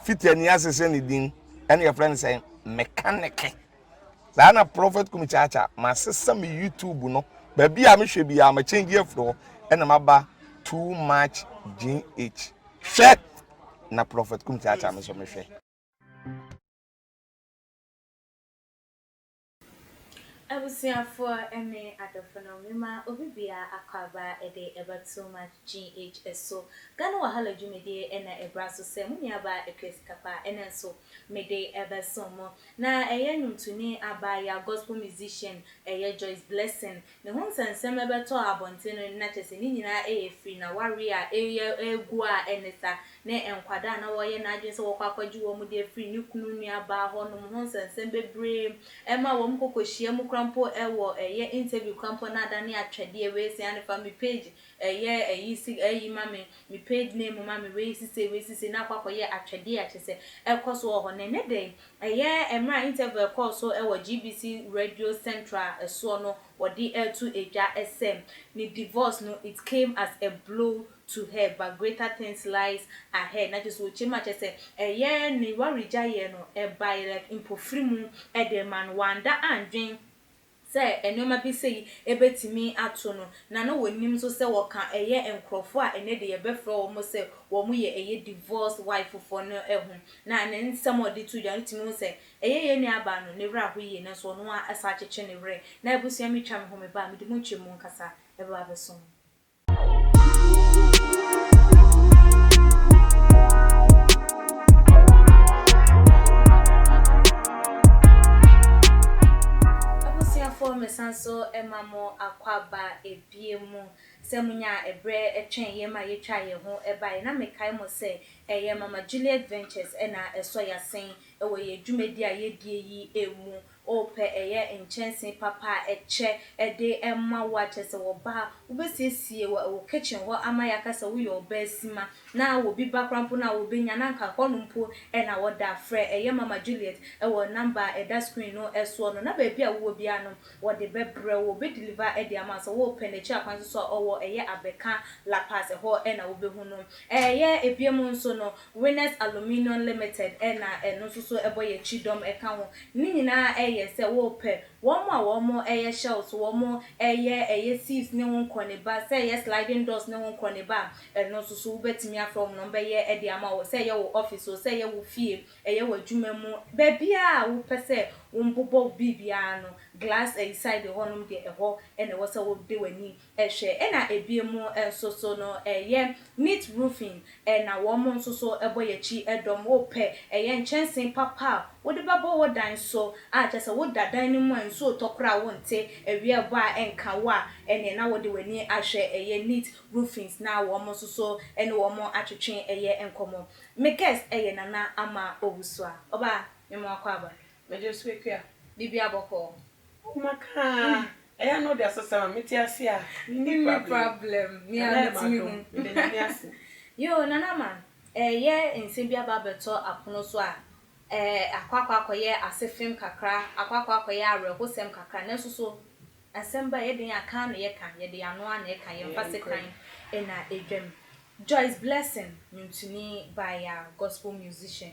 fit ani asese ne din and your friend say mechanic na prophet kumichacha ma sesa me YouTube no ba bia me hwe bia ma change afro and maba too much gh hwe na prophet kumichacha me so me hwe. For MA at the phenomenal Obibia Akaba a day about so much GHS so Gano Wahala Jumede and a brasso semunyaba a Chris Kappa and so may they ever so more. Now a young to me abaya gospel musician a year Joyce blessing the ones and some ever to abontino natus in Inina a free na warrior a gua and ne enkwada na wo ye na adwen se wo kwakwaji wo mu de free ni kunu nua ba ho no ho nsensem bebre ema wo mkokohia mu krampo ewo eye interview krampo na ada ne atwede we se an fa me page eye eyisi eyi mame me page name mame we sisi na kwakwaye atwede a chese ekoso wo ho ne de eye emra interview ekoso ewo GBC Radio Central eso no wodi to eja SM ni divorce no it came as a blow to her, but greater things lies ahead. Not just what much I say, a year ni warija ye no, a by like impofrimu, a de man wanda and drink. Say, and no ma be say, a bet to me at no, no when him so say what can a year and crofwa and a day a befro almost say, when we a year divorced wife for no home. Now and then some of the two young to say, a year near ban, never we and so no as such a chenny ray. Never see me charm home about me the mucho moncasa, ever have a song. For me sanso emamo akwaba ebiemu semunya ebre etwen ye ma ye twa ye ho eba na mekai mo se eye mama Juliet Ventures na eso ya sen ewo ye dwumedi a ye die yi emu ope eye enchansen papa eche ede emma wache se wo ba ubesiesie wo kitchen ho amaya kasa wo yo basima na wo bi background na wo benya na nka konumpo na wo da frɛ eye mama Juliet ewo number eda screen no eso no na ba bia wo bia no wo de bebre wo be deliver e de amasa wo penechi akwanso so owo eye abeka la pass ho na wo be hu no eye ebiemu nso no Winners Aluminium Limited na no so eboye chidom eka ho ni nyina eye se wo pe womo eye shells womo eye seats ne won kone ba se eye sliding doors ne won kone ba no so wo betimi afrom no be ye e de ama wo se ye wo office o se ye wo fie eye wo adwuma mu ba bia wo pese wo mbobo bibia no glass inside the honum de eho ene wo se wo de wani ehwe na ebiemu so no eye neat roofing na womo so eboye chi edom wo pe eye nchensen papa wo de babo wo dan so a chese wo dadan ni mu anso tokra wo nte ewie bo a enka wa ene na wo de wani ahwe eye neat roofings na womo so ene womo atwetwen eye enkomo me guess eye nana ama obuso a oba me akwa aba me just wake ya bibia boko maka eya no de asosama metiase a ni problem me am yo nana man eye nsebia ba beto apono so a akwakwakoye asefim kakra akwakwakoye arehosem kakra na so asemba ye den aka na ye kan ye de ano ana ye kan ye mfase kran na edwam Joyce blessing nyuntuni by a gospel musician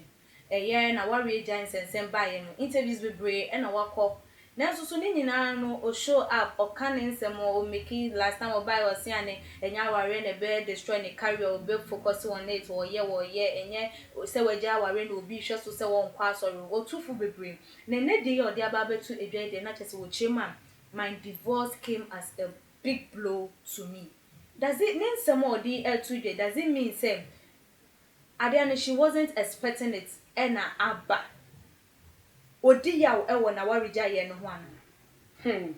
eye na warrior giants ensemba ye no interviews bebre na wakọ na so ni nyina no o show up o kan nsem o make last time o buy was yan enya warrior na be destroy ne career o be focus on it o ye enye se waja warrior na obi hwe so se won kwa sorry o tufu bebre na ne de ye o de aba betu edwa de na chese wo chema my divorce came as a big blow to me. Does it mean some more the does it mean say Adiana she wasn't expecting it ena abba odi ya ewo na warija ye no ho ana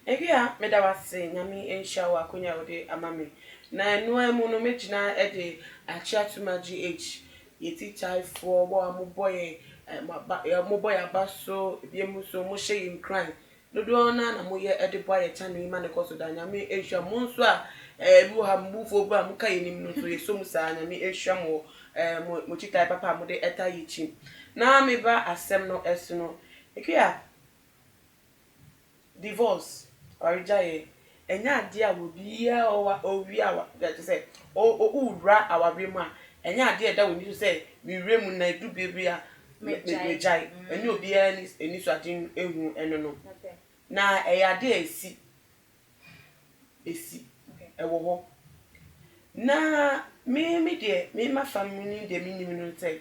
Egia me da wase nyame ensha wa konya ode amame na enu emu no megina ede achiatuma GH yeti chai for bo amoboye moboye abaso ebiemu so mo hye in crime dodo na moye ede boye channel ma ne koso da nyame ehwa mo nso a bu ha mbufo bu am kai nim no so yesom sa nyame ehwa mo chitai papa mo de eta yichi na me ba asem no esu no ekia divorce orijaye enya ade a wo bia owi awa that say o ura awabremu a enya ade da wo ni so say mi remu na edu bebre a mejai eni obi eni so adin ehu eno no na eyade esi ewo ho na me de me ma family de mi nim no say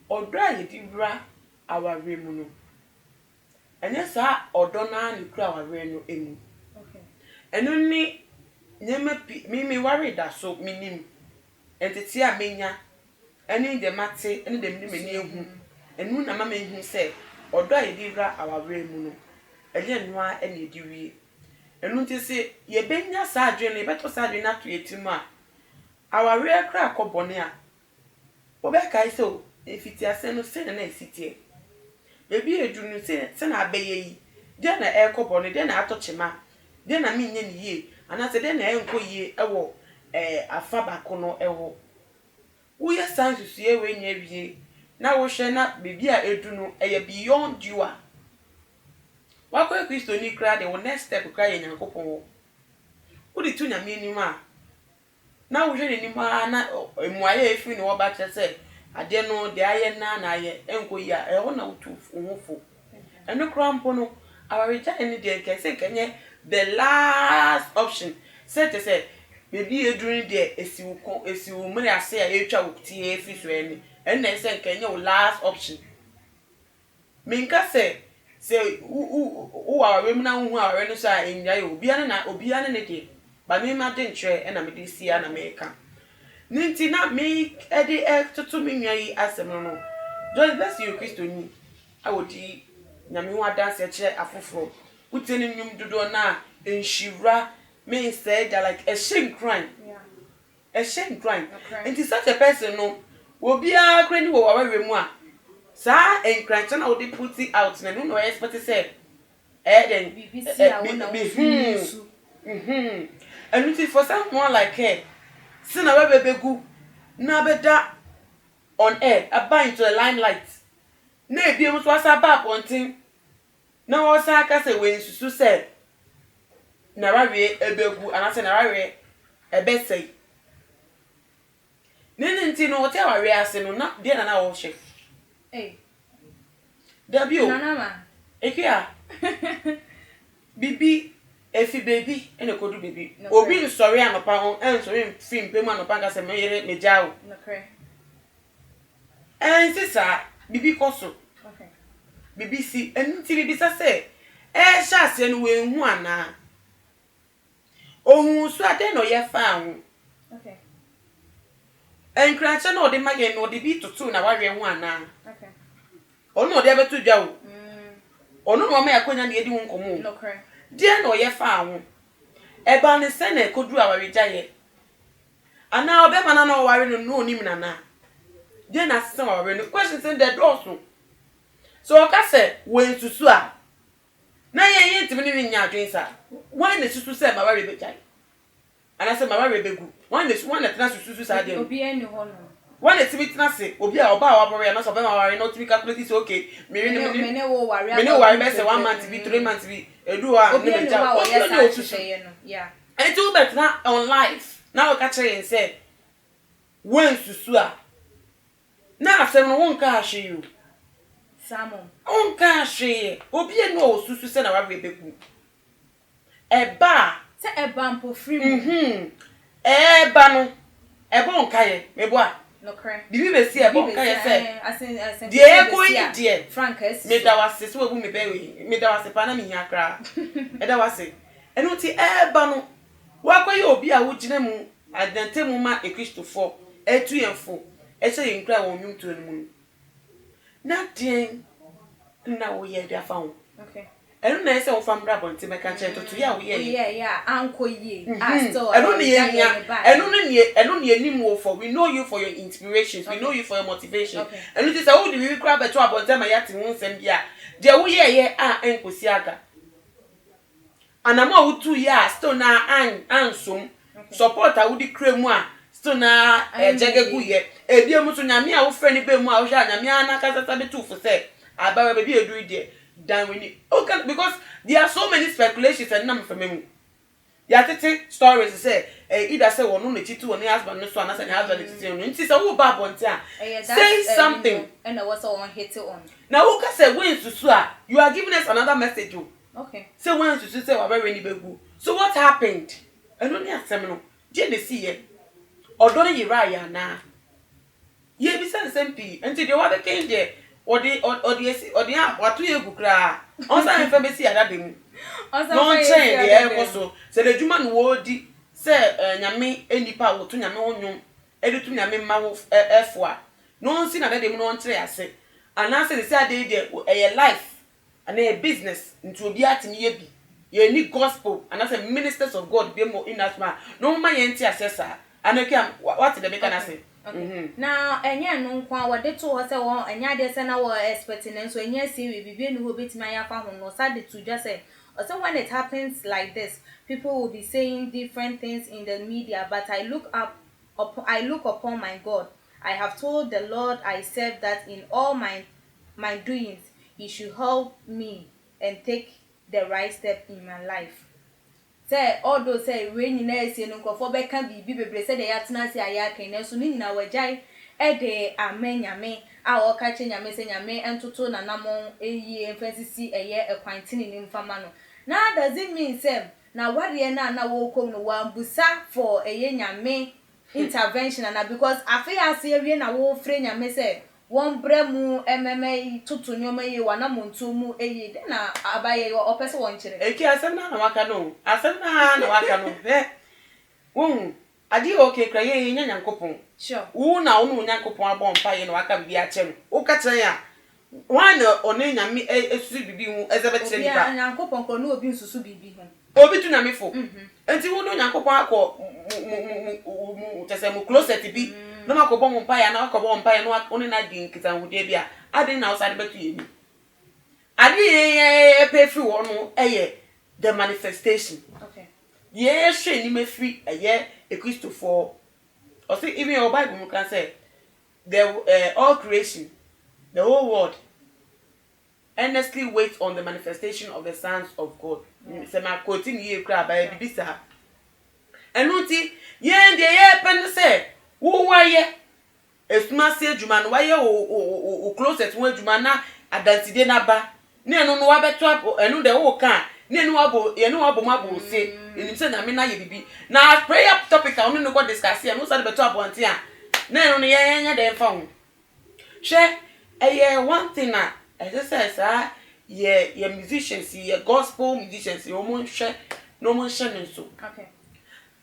odo a yedi bra aware mu no enya sa odo na ne kura aware no emu eno ni nyema mi worry da so minim entity a menya eni de mate eni de mi ni ehu enu na mama ehu say odo a yedi bra aware mu no enye noa eni edi wie enu nti se ye benya sa adwe ne beto sa adwe na to yetimu a aware kra akobone a obeka ise o efiti ase no se na esitie bebi edu no se na abeye yi de na ekobone de na atochema de na minye ni ye anase de na enko ye ewo afaba kono ewo uye sansusu ye we nya wie na wo hwe na bebi a edu no eye beyond you a wako Kristo ni kra de wo next step kra ye nyankopon wo di tu nya me ni ma na wo hwe ni ma na emuaye efi ni wo ba kese ade no de aye na aye enko yi a eho na wutu nwofo eno krampo no awareja eni de kese kenye the last option say to say bebi eduru de esiwu mre ase a etwa wuti efi so eni ena say kenye wo last option minka say aware mu na hu aware no so a enya ye obi ane ne de ba me ma de nchre ena me de sia na me ka ninti na me edi tutu mi nwa yi asem no Joyce bless you Kristo ni awodi nyame wa dance e kire afoforo uteni nyum dodo na enshira me say that like a shame crime and such a person no will be a cranny wo aware mu a sa enkranche na wo de put it out na no expect say then BBC a wona wo and it for someone like her sina we begu na beda on air about into the limelight na ebiem so asa ba pontin na wo sa aka say we nsusu say na rawe ebegu anase na rawe ebesei nene nti no wote aware ase no na de na wo hye Dabio Nana ekia bibi efi baby ene kodu baby obi nsori anopa ho ensori film pemu anopa nka se meyere mejao sisa bibi koso bibi si enti bibi sa se sha ase no we hu ana ohun so ade no ye fa ho enkranche no de mage no de bi tutu na wawe hu ana ono de betu dwa wo ono no ma yakonya na edi hu nkomo dia no ye fa ho eba ne se na kodu awareja ye ana obe mana na oware no no onim nana dia na se aware no question say the door so oka se we nsusu a na ye ntimi ni nya adwensa why na susu se ma ware beja ana se ma ware begu why na tena susu sa de obi eni ho no one is meeting us, Obi, or Bow, or not of our not to be calculated. Okay, many will worry. Many worry, best 1 month to be 3 months to be a do. Yeah, and 2 bet not on life. Now catch and say, when to swear. Now, 7 won't cash you. Salmon, on cash ye. Obi, no, Susu send a baby. A bar, say a bump of free. Eh, Bano, a bon caye, me boy. No cry. Bibi be see e bon ka ye say. I send. Die ko yi die. Frankes. Me da wase so ebu me be me da wase pa na me nya kra. E da wase. Enu ti e ba no. Wa kwa ye obi a wo gina mu adante mu ma e Christopher. Etu yemfo. E se ye nkra wo nwum to enu mu. Na den na wo ye dia fa ho. Okay. Enu na ese wo fam bra bonti me ka che to ya wo ye. Yeah, anko ye. Still. Enu ne nim wo for. We know you for your inspirations. We know you for your motivation. Enu ti say wo di we kra beto abonti ma yati hu nsem bia. Je wo ye enkosi aga. Anama wo tu ya still na ansom. Support a wo di kra mu a still na jegegu ye. Ebie mu so nyame a wo frɛ ni be mu a wo hwa nyame ana kasasa be tu fo say abawe be eduru die. Than we need. Okay, because there are so many speculations and none from him. ya tete stories say either say one no cheat on husband no so and say husband cheat on nti say wo ba bonte a say something and was on hit it on now who can say when susu a you are giving us another message o okay say when susu say wa be ni begu so what happened eno ni asem no je na see ye odo no yira ya na ye bi say SMP nti de wa be kenje odi watu egu kra on say fe be see ada dem no chain the air so say the juma no wodi say nyame enipa wo to nyame onwom editu nyame ma wo efo no nsi na dem no nkyere ase ana say say ade dey life and a business into obi atimi ye bi ye ni gospel and say ministers of God be more in that man no ma ye nti asesa anaka what the make na say now enya no nkwa wode to ho say won enya de say na wo expecting so enya see we bibie no betima ya fa ho no sad to just say also when it happens like this people will be saying different things in the media but I look upon my God. I have told the Lord I serve that in all my doings he should help me and take the right step in my life. Say although say we nyina ese no nkofo be ka bibi bebre say de yatena se ayaka na so ni nyina wajai e de amenyame a wo ka che nyame se nyame entoto na namon eyi emphasis eye ekwantini ni mfama no. Now does it mean say na wade na wo kom no wa busa for eye nyame intervention and because afi ase ewie na wo frɛ nyame say won bremu MMA tutu nyoma yi wana muntu mu eyi de na abaye opese won kire eki asem na waka no he won adi okay kra ye nya nyankopon sure wo na wo no nyankopon abon pa ye na waka bia ache no wo ka kire ya wan one nyame esusu bibi hu ezebekire nipa obi nyankopon ko no obi nsusu bibi hu obi tu nyame fo enti wo no nyankopon akọ mu tese mu closet bi no makobo mo mpa ya na makobo mpa ya no oni na di nkita hude bia ade na usade betu yemi ade ye pe free wo no the manifestation okay ye hwe ni me free a Christopher or see even your Bible can say the all creation the whole world earnestly wait on the manifestation of the sons of God. Se ma continue ye kra ba bibisa enunti ye ndie ye pen se wo waye esuma se adwuma no waye o closet wo adwuma na adanside na ba ne eno no wa beto enu de wo kan ne enu abo ye no abo mabo se enim se na me na ye bibi na prayer topic a no go discuss here no say beto abo anti a ne enu no ye nya de mfa ho hwe one thing na as I say ye musicians ye gospel musicians no mo hwe no mo hwe so okay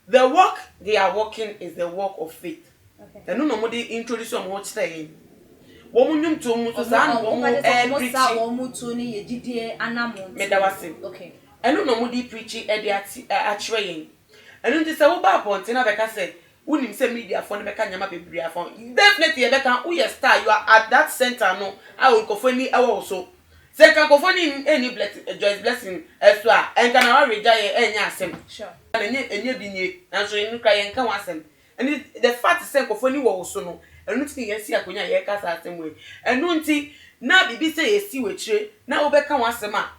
the work they are working is the work of faith okay no mo dey introduce am what say wo mo nyum to mo so sa no mo preach wo mo to ni ye gidie anamon me da wase okay no mo dey preach e dey akire yen enu nti se wo ba ponte na be ka say unim say media for no be ka nyama bebre afon definitely e be kan who star you are at that center no I will kofoni ewo so se kan kofoni any Joyce blessing eso a enka na wa reja ye enya asem sure enye binye na so enu ka ye nka wasem and the fact is say kofoni wo so no enu ti ye si akonya ye ka sa asem we enu nti na bibi say ye si we kire na wo be ka wasem a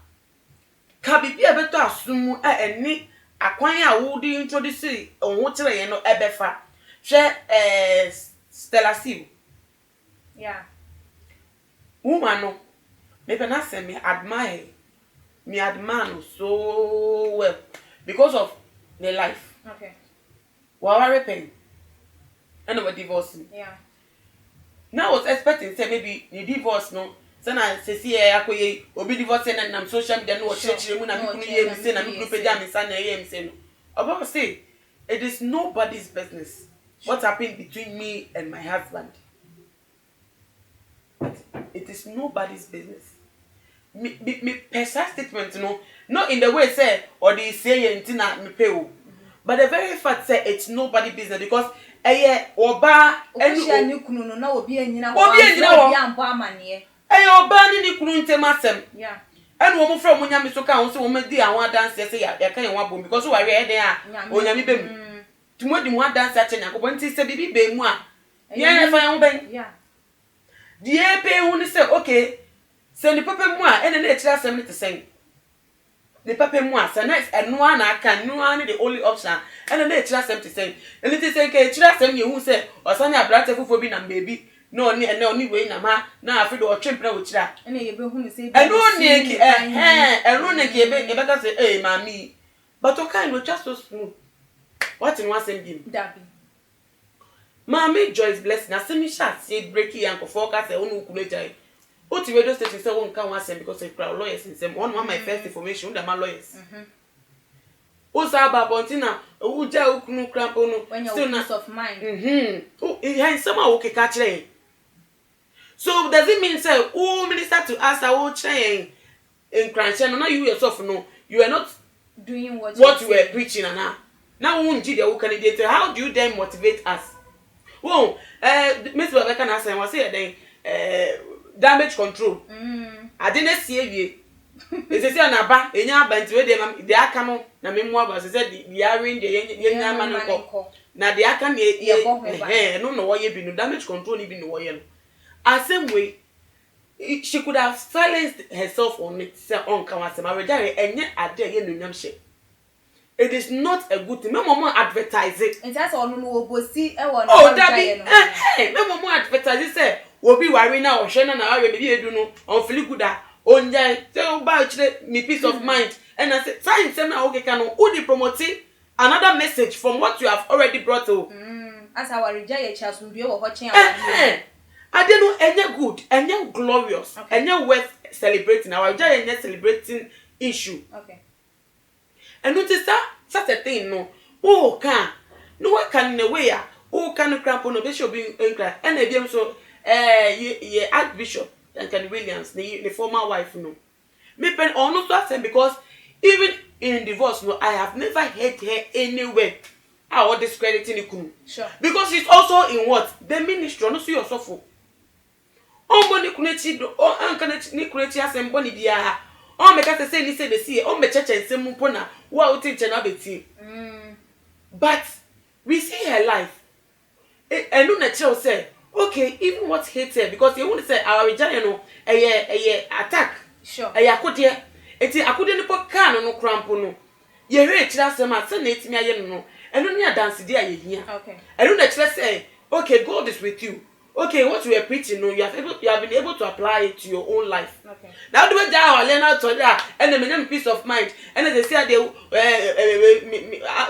ka bibi e beto asum a eni akwan a wo di introduce onwo kire ye no ebefa hwe Stella Siv yeah woman no me be na say me admire no so well because of the life okay wa repent and we divorce yeah now I was expecting say maybe the divorce no say na say see akoye obi divorce na nam social media no chire mu na me kunu ye mi say na me kunu peja mi say na ye mi say no about say it is nobody's business what happened between me and my husband. It is nobody's business. Me personal statement no not in the way say or the say na me pay o but the very fact say it's nobody business because oba enu ni kunu no na obi anyina ho ya mpo amane oba ni kunu ntemasem yeah enu wo mo fra mo nyame so ka ho se wo medi awon dance say ya kan yan wabom because we are den a onyame bem tumodi mo dance a chenya ko nti se bibi be mu a ye fa yan ben yeah die pe hu ni say okay se ni papa mu a ene na etira asem ni te sen the papa mu asa next eno na aka no an the only option and na chira sem to say and it say ke chira sem ye hu say osane abrante fofo bi na baby no ni we na ma na afi do otwempra wo chira ene ye be hu ni say eno ne ki eno ne ki e be ka say eh mami but o kind no just so smooth what in one same game dabi mami Joyce bless na semi sha say break yanko focus e onu kuleja o ti radio station say won kan one same because of crowd lawyers in some one my first information that my lawyers o sa ba bontina o ja okunu crampo no still peace of mind o he some a okay ka kire so does it mean say o minister to us o kire in Christian no you yourself no you are not doing what you were preaching and now won ji the candidate how do you then motivate us won Miss Rebecca na say was say then damage control I didn't see you they say na ba enya ba nti we dey aka no na memu aba say the arrange the yenya man ko na the aka na no wo ye bi no damage control ni bi no wo ye no as same way she could have silenced herself on it say on kan wasem arejare enye ade ye no nyam she it is not a good thing me mama advertise it and that's all no obosi e wo no me mama advertise say obi wari na ohwe na wari me bi edu no on feel good a onjai say o ba chire me peace of mind and I say time say na okay can o dey promoting another message from what you have already brought to as our reject chasundue wo ho chen awari I don't know any good any glorious any worth celebrating our reject any celebrating issue okay and notice that such a thing no oh can no one can in a way oh can cramp no bishop be in class and e bi so ye Archbishop Duncan Williams the former wife no me pen ono so say because even in divorce no I have never heard her anywhere how discrediting ikunu sure because she's also in what the ministry no so yourself onboni kuneti do ankaneti ni kuneti asemboni bia o me ka say ni say the see o me cheche nsem mpo na wa o tinche na beti but we see her life enu na chel say okay even what hate her because you want to say our region no attack sure akode eti akode ni po kan no crampo no ye hwe kira asem a say na etimi aye no enu ni dance dia ye hia okay enu na kira say okay God is with you. Okay, what you are preaching, no, you have been able to apply it to your own life. Okay. Now do we just learn how to that, and then peace of mind, and then they say they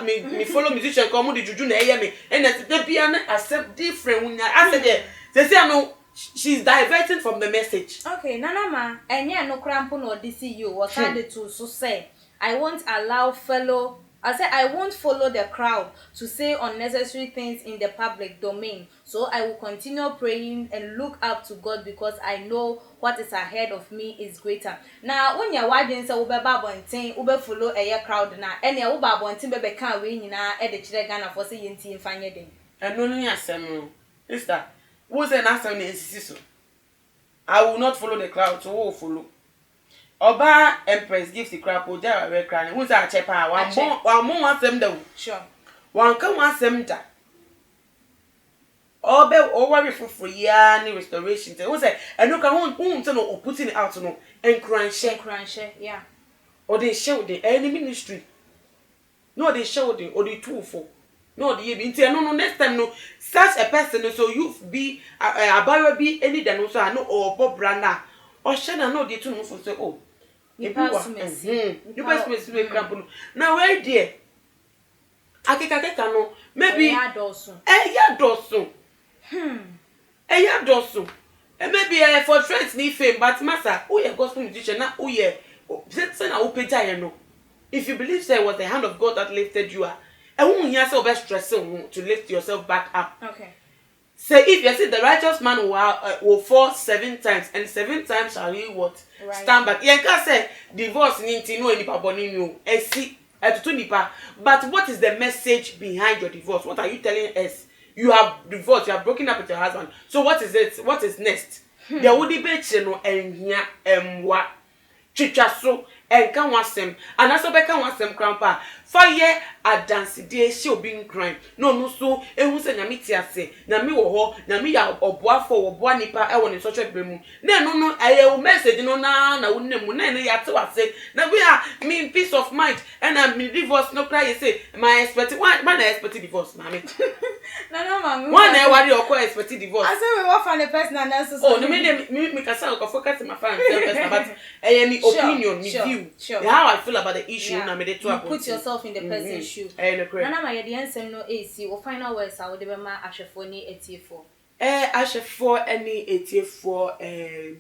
me follow musician come the juju na hear me, and the piano accept different when I said they say no, she's diverting from the message. Okay, Nana ma, enye no crampo no DCU what I did to so say I won't allow fellow I won't follow the crowd to say unnecessary things in the public domain. So I will continue praying and look up to God because I know what is ahead of me is greater. Now, when you're watching, so ube babontin, ube follow a crowd na, and ya ube babontin bebe kan we nyina e de chire Ghana for say yenti mfanye den. And no ni asem no. Sister, who say na asem na nsisi so? I will not follow the crowd, so who will follow? Oba Empress gives the crap o jara we cry. Who's a chepa? One more asem da. Sure. One kan one asem da. Obe o worry for year ni restoration. Who say eno kan who say no putting it out no encourage, yeah. Or they share with the any ministry. No, they share with the or the two for. No, the no next time no such a person so you be a barrier be any than also I know or Bob Branda or Shana no the two for say oh you pass me now where dear akeka no maybe ya dosun and maybe for friends need fame but master who your gospel musician na who ye say na who pay no if you believe say it was the hand of God that lifted you up and who hear so best stressing to lift yourself back up. Okay. Say if you see the righteous man will fall 7 times and 7 times shall he what right. Stand back. You can say divorce ninti no nipa boni no. See etutu nipa. But what is the message behind your divorce? What are you telling us? You have divorced. You have broken up with your husband. So what is it? What is next? There would be no enya emwa chicha so enka wasem anaso beka wasem krampa fa ye adanse de ehye obi nkran no no so ehu se nyame ti ase nyame wo ho nyame ya oboafo wo boa nipa e wo ne social bremu na no no aye o message no na wonnemu na ne ya te wase na we are me peace of mind and I me divorce no cry say my expect one I expect divorce mama no mama one e worry or expect divorce I say we wa find a person and also oh no me can say I focus my fan person but any opinion me view how I feel about the issue na me dey to put yourself in the person's shoe na my the answer no AC we find out where say we dey ma ahwefo ni etiefo ahwefo any etiefo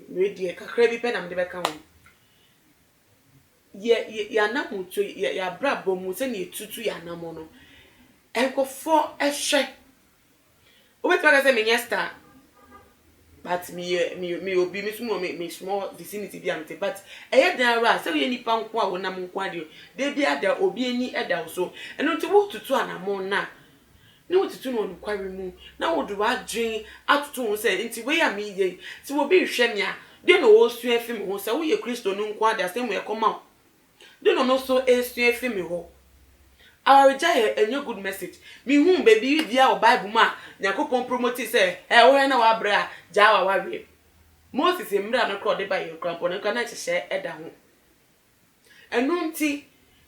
media kakra bi pe na me dey beka ho ya na muto ya brabo mu se na etutu ya na mo no enkofo ehwe obetwa ka se me nyesta but me obi me sumo me small vicinity bi amte but eye dan ra se we nipa nko a wona nko ade de bia da obi ani eda so eno nti wo tutu anamo na ne wo tutu no kware mu na wo do adwen atutu ho se nti we ya me ye ti wo bi hwe me a de no wo su afi me ho se wo ye Kristo no nko ade asem we koma de no so esu afi me ho our jaya a good message me hu baby via o bible ma nyakopon promote say wo na wa bra jawa wa we Moses emra no kro de ba ye krampo no kana chehye eda ho enu nti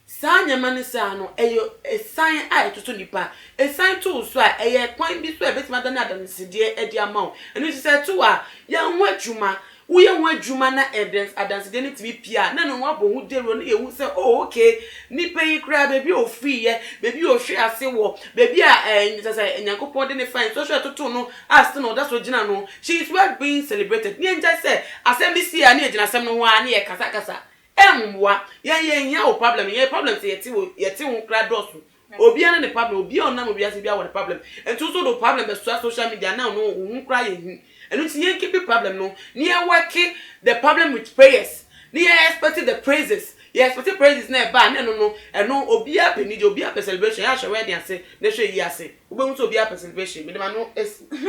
sa nyama ne sa no eyo esan a etoto nipa esan to so a eye kwan bi so e betima da na adansede edi ama enu ti say to a ya ho adwuma uye ho adwuma na evidence adansede ne tibi pia na no wabo hu dero na ehu say oh okay nipa yi kra baby ofri ye baby ohwe ase wo baby a say nyankopon de ne fine so so toto no as no that's original no she is well being celebrated ni enja say assembly see a na ejina asem no ho a na ye kasa kasa emwa ye nya o problem ye problem say yeti ho kra dosu obi ana ne problem obi on na obi ase bia wo ne problem and so the problem be social media now no hu kra ye hu and you keep the problem no near working the problem with prayers near expecting the praises yes but the praises na ba no and no obi a penije obi a celebration ya hwe wedding ase na hwe yi ase ugbe nso obi a celebration me ma no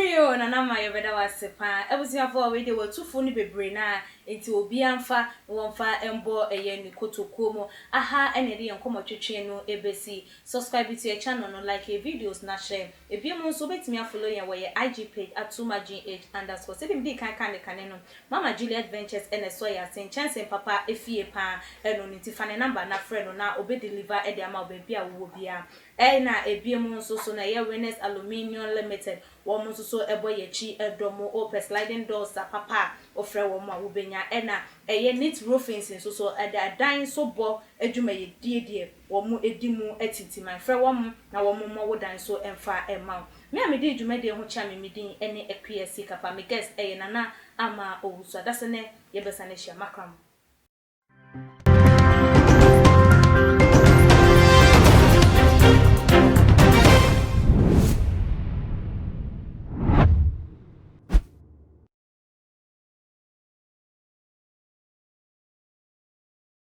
yo na ma ye beda wase pa ebusiafo we dey watufo ni bebre na enti obi amfa wonfa embo eye ni kotoko mo aha ene de yenkomo twetwe no ebesi subscribe to your channel no like your videos na share ebi mo nso betimi follow yen we IG page @tumagh_ se bi kan kan no mama Juliet Ventures ene so ya sen chance papa efie pa eno ni tifane number na friend no na obe deliver e de ama obi a wo bia na ebi mo nso so na ye Winners Aluminium Limited wo mo nso so ebo ye chi edomo open sliding doors papa ofre wo mo a wo benya na eye neat roofing nso so dan so bo adwuma ye die wo mo edimu atiti man frɛ wo mo na wo mo wo dan so emfa ema me a me di adwuma de ho cha me din ene ekwesi kapa me guest eye nana ama owusu adase ne ye besa ne hia makram